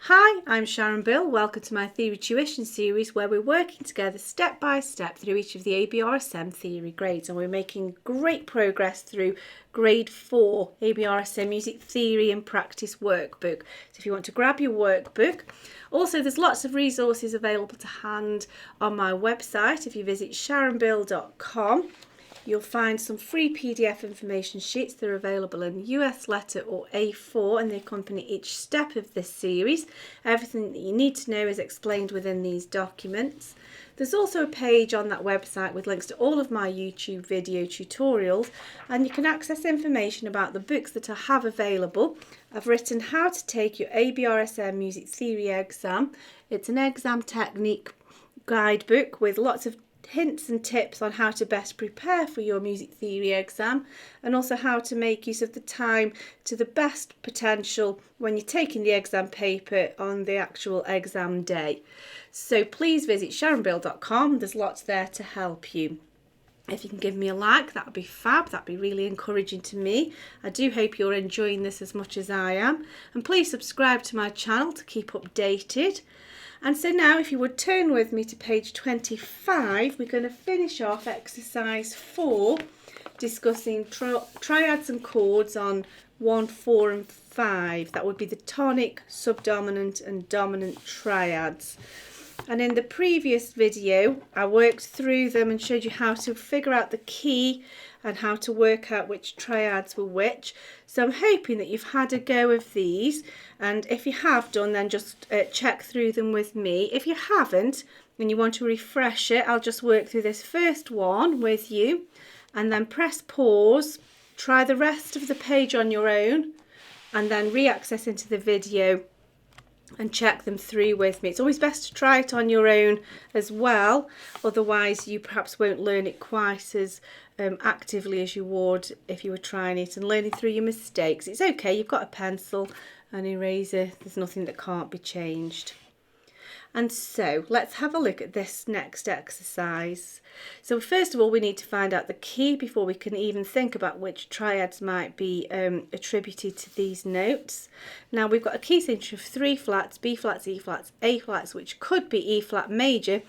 Hi, I'm Sharon Bill. Welcome to my Theory Tuition series where we're working together step by step through each of the ABRSM theory grades, and we're making great progress through grade 4 ABRSM Music Theory and Practice workbook. So if you want to grab your workbook, also there's lots of resources available to hand on my website. If you visit sharonbill.com, you'll find some free PDF information sheets. They're available in US letter or A4 and they accompany each step of this series. Everything that you need to know is explained within these documents. There's also a page on that website with links to all of my YouTube video tutorials, and you can access information about the books that I have available. I've written How to Take Your ABRSM Music Theory Exam. It's an exam technique guidebook with lots of hints and tips on how to best prepare for your music theory exam, and also how to make use of the time to the best potential when you're taking the exam paper on the actual exam day. So please visit sharonbill.com. There's lots there to help you. If you can give me a like, that would be fab. That'd be really encouraging to me. I do hope you're enjoying this as much as I am, and please subscribe to my channel to keep updated. And so now if you would turn with me to page 25, we're going to finish off exercise 4, discussing triads and chords on 1, 4 and 5. That would be the tonic, subdominant and dominant triads. And in the previous video, I worked through them and showed you how to figure out the key and how to work out which triads were which. So I'm hoping that you've had a go of these, and if you have done, then just check through them with me. If you haven't and you want to refresh it, I'll just work through this first one with you and then press pause, try the rest of the page on your own, and then re-access into the video and check them through with me. It's always best to try it on your own as well, otherwise you perhaps won't learn it quite as actively as you would if you were trying it and learning through your mistakes. It's okay, you've got a pencil, an eraser, there's nothing that can't be changed. And so let's have a look at this next exercise. So first of all, we need to find out the key before we can even think about which triads might be attributed to these notes. Now we've got a key signature of 3 flats, B flats, E flats, A flats, which could be E flat major.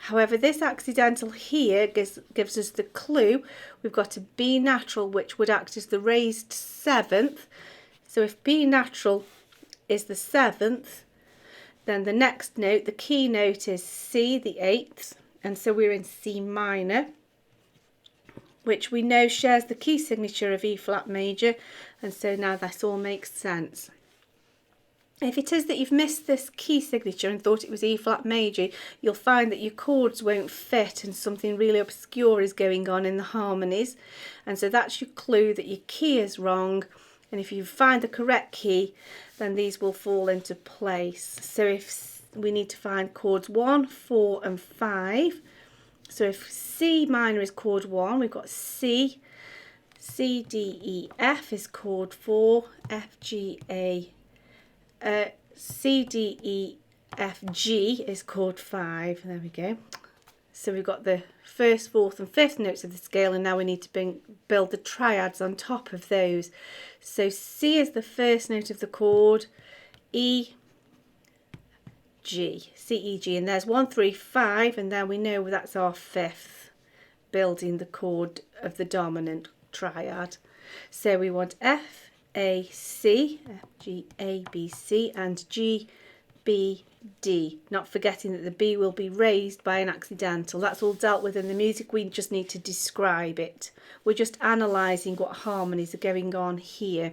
However, this accidental here gives us the clue. We've got a B natural, which would act as the raised 7th. So if B natural is the 7th, then the next note, the key note, is C, the 8th, and so we're in C minor, which we know shares the key signature of E flat major, and so now this all makes sense. If it is that you've missed this key signature and thought it was E flat major, you'll find that your chords won't fit and something really obscure is going on in the harmonies, and so that's your clue that your key is wrong. And if you find the correct key, then these will fall into place. So if we need to find chords 1, 4 and 5. So if C minor is chord 1, we've got C, C, D, E, F is chord 4, F, G, A, C, D, E, F, G is chord 5. There we go. So we've got the 1st, 4th and 5th notes of the scale, and now we need to build the triads on top of those. So C is the first note of the chord, E, G, C, E, G, and there's 1, 3, 5, and then we know that's our 5th, building the chord of the dominant triad. So we want F, A, C, F, G, A, B, C, and G, B, D, not forgetting that the B will be raised by an accidental. That's all dealt with in the music, we just need to describe it. We're just analysing what harmonies are going on here.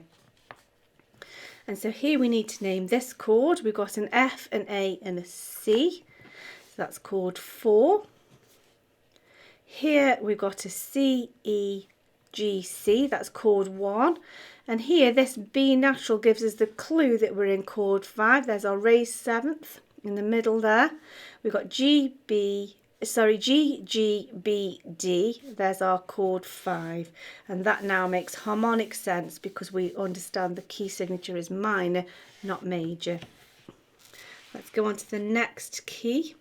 And so here we need to name this chord. We've got an F, an A and a C, so that's chord 4. Here we've got a C, E, G, C, that's chord 1. And here this B natural gives us the clue that we're in chord 5. There's our raised 7th in the middle there. We've got G, G, B, D. There's our chord 5. And that now makes harmonic sense because we understand the key signature is minor, not major. Let's go on to the next key.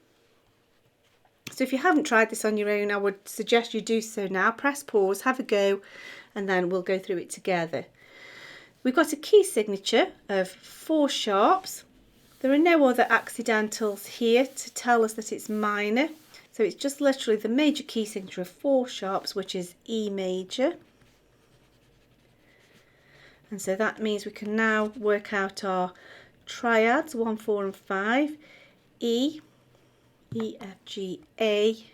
So if you haven't tried this on your own, I would suggest you do so now. Press pause, have a go, and then we'll go through it together. We've got a key signature of 4 sharps. There are no other accidentals here to tell us that it's minor. So it's just literally the major key signature of 4 sharps, which is E major. And so that means we can now work out our triads, 1, 4 and 5, E, E, F, G, A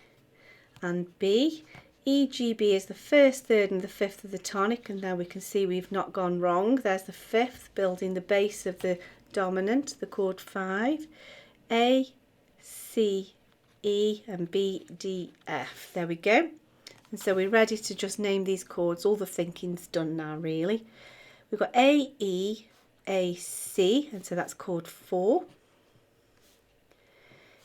and B. E, G, B is the 1st, 3rd and the 5th of the tonic, and there we can see we've not gone wrong. There's the 5th, building the base of the dominant, the chord 5. A, C, E and B, D, F. There we go. And so we're ready to just name these chords. All the thinking's done now, really. We've got A, E, A, C, and so that's chord 4.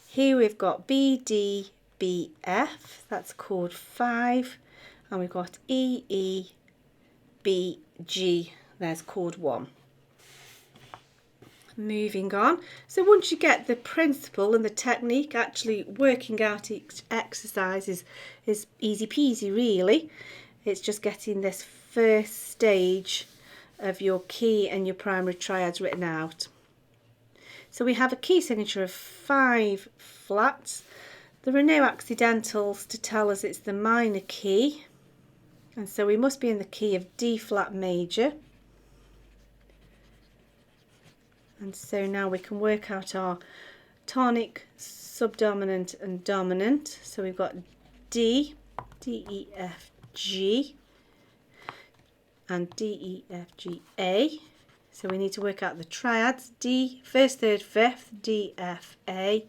Here we've got B, D, B, F, that's chord 5, and we've got E, E, B, G, there's chord 1. Moving on, so once you get the principle and the technique, actually working out each exercise is easy peasy really. It's just getting this first stage of your key and your primary triads written out. So we have a key signature of 5 flats. There are no accidentals to tell us it's the minor key, and so we must be in the key of D flat major. And so now we can work out our tonic, subdominant and dominant. So we've got D, D, E, F, G and D, E, F, G, A. So we need to work out the triads, D, 1st, 3rd, 5th, D, F, A,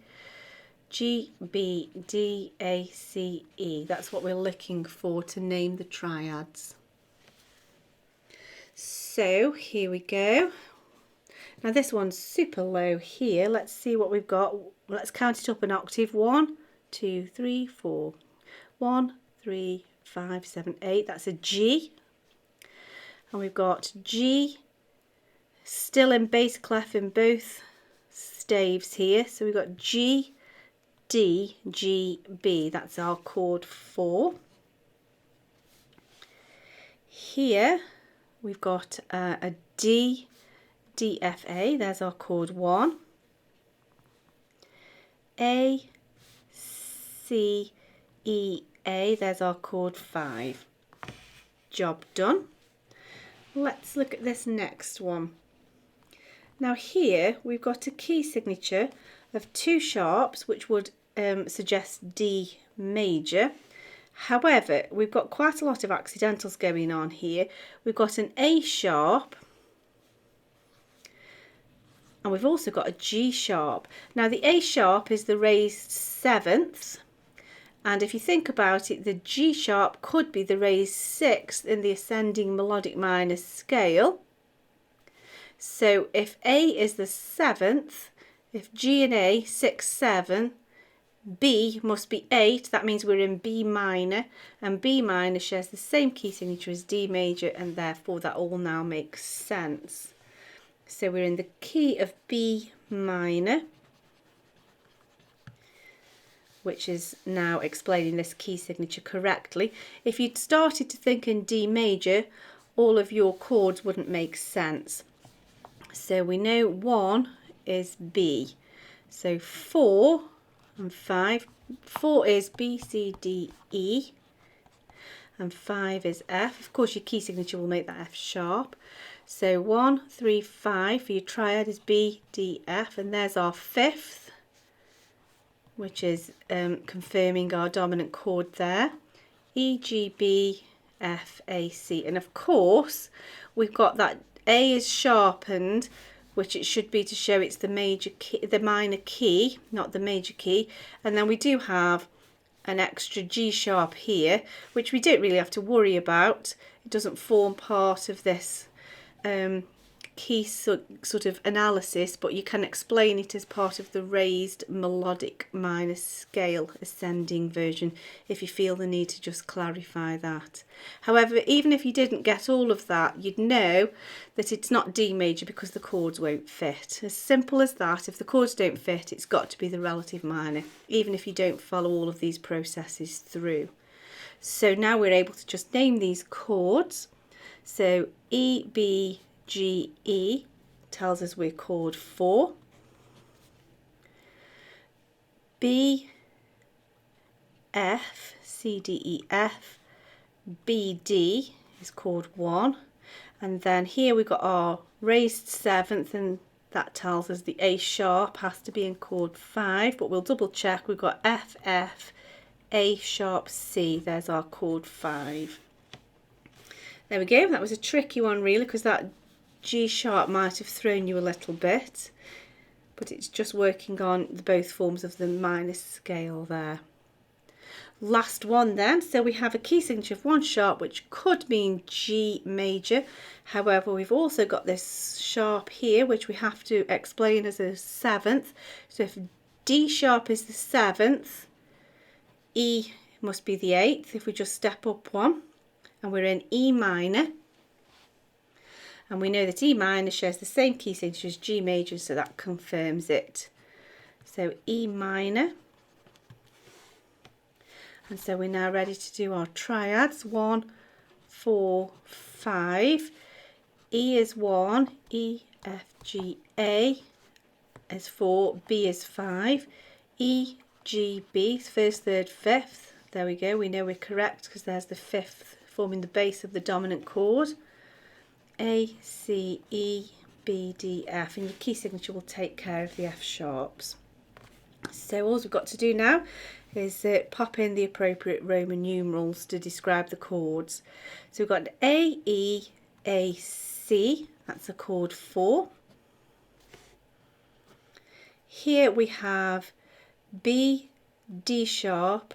G, B, D, A, C, E. That's what we're looking for to name the triads. So here we go. Now this one's super low here. Let's see what we've got. Let's count it up an octave. 1, 2, 3, 4. 1, 3, 5, 7, 8. That's a G. And we've got G still in bass clef in both staves here. So we've got G, D, G, B. That's our chord 4. Here we've got a D, D, F, A. There's our chord 1. A, C, E, A. There's our chord 5. Job done. Let's look at this next one. Now here we've got a key signature of 2 sharps, which would suggest D major. However, we've got quite a lot of accidentals going on here. We've got an A sharp and we've also got a G sharp. Now the A sharp is the raised 7th, and if you think about it, the G sharp could be the raised 6th in the ascending melodic minor scale. So if A is the 7th, if G and A, 6, 7, B must be 8, that means we're in B minor, and B minor shares the same key signature as D major, and therefore that all now makes sense. So we're in the key of B minor, which is now explaining this key signature correctly. If you'd started to think in D major, all of your chords wouldn't make sense. So we know 1 is B. So 4 and 5. 4 is B, C, D, E. And 5 is F. Of course, your key signature will make that F sharp. So 1, 3, 5 for your triad is B, D, F. And there's our 5th, which is confirming our dominant chord there. E, G, B, F, A, C. And of course, we've got that A is sharpened, which it should be to show it's the major key, the minor key, not the major key. And then we do have an extra G sharp here, which we don't really have to worry about. It doesn't form part of this key sort of analysis, but you can explain it as part of the raised melodic minor scale ascending version if you feel the need to just clarify that. However, even if you didn't get all of that, you'd know that it's not D major because the chords won't fit. As simple as that. If the chords don't fit, it's got to be the relative minor, even if you don't follow all of these processes through. So now we're able to just name these chords. So E, B, G, E tells us we're chord 4. B, F, C, D, E, F, B, D is chord 1, and then here we've got our raised 7th, and that tells us the A sharp has to be in chord 5, but we'll double check. We've got F, F, A sharp, C, there's our chord 5. There we go. That was a tricky one really, because that G sharp might have thrown you a little bit, but it's just working on both forms of the minor scale there. Last one then, so we have a key signature of 1 sharp, which could mean G major. However, we've also got this sharp here, which we have to explain as a 7th. So if D sharp is the 7th, E must be the 8th. If we just step up 1, and we're in E minor, and we know that E minor shares the same key signature as G major, so that confirms it. So E minor. And so we're now ready to do our triads. 1, 4, 5. E is 1, E, F, G, A is 4, B is 5. E, G, B, 1st, 3rd, 5th. There we go, we know we're correct because there's the 5th forming the base of the dominant chord. A, C, E, B, D, F, and your key signature will take care of the F sharps. So all we've got to do now is pop in the appropriate Roman numerals to describe the chords. So we've got A, E, A, C, that's a chord 4. Here we have B, D sharp,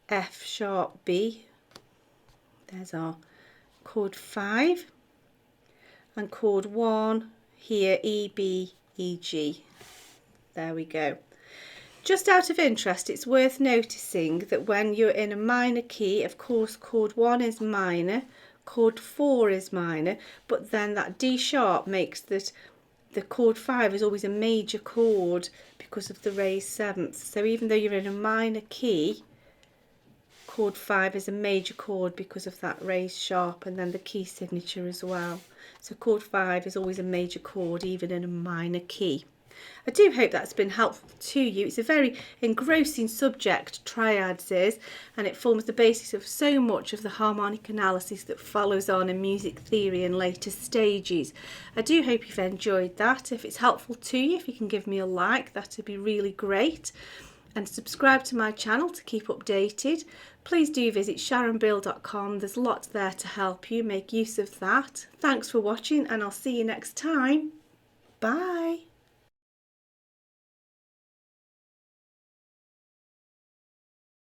F sharp, B, there's our chord 5, and chord 1 here, E, B, E, G, there we go. Just out of interest, it's worth noticing that when you're in a minor key, of course chord 1 is minor, chord 4 is minor, but then that D sharp makes that the chord 5 is always a major chord because of the raised 7th. So even though you're in a minor key, chord 5 is a major chord because of that raised sharp and then the key signature as well. So chord 5 is always a major chord even in a minor key. I do hope that's been helpful to you. It's a very engrossing subject, triads is, and it forms the basis of so much of the harmonic analysis that follows on in music theory in later stages. I do hope you've enjoyed that. If it's helpful to you, if you can give me a like, that would be really great. And subscribe to my channel to keep updated. Please do visit sharonbill.com. There's lots there to help you. Make use of that. Thanks for watching, and I'll see you next time. Bye.